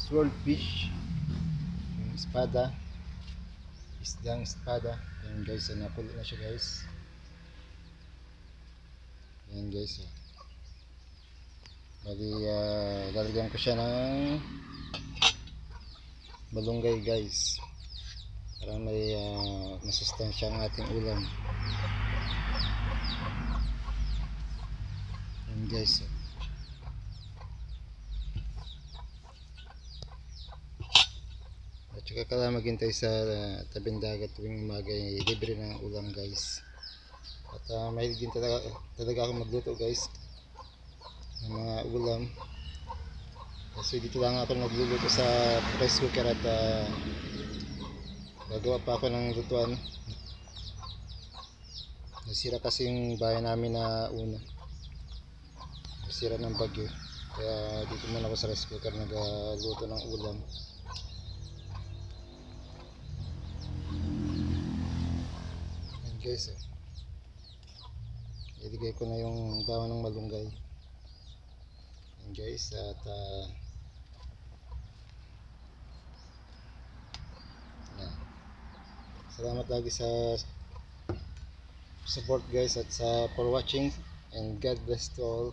swordfish, yung espada, isdang espada. Yan guys, napulo na siya guys. Yan guys, bali lalagyan ko siya ng malunggay guys, para may masustansya ang ating ulam. Yan guys, at saka kala maghintay sa tabing dagat tuwing umaga, libre ng ulam guys. At mahilig din talaga ako magluto guys ng mga ulam, kasi dito lang ako nagluluto sa rice cooker. At gagawa pa ako ng lutuan. Nasira kasi yung bahay namin na una, nasira ng bagyo, kaya dito muna ako sa rice cooker nagluto ng ulam. Yan guys, iligay ko na yung dahon ng malunggay. Yan guys, at yan. Salamat lagi sa support guys, at for watching, and God bless to all.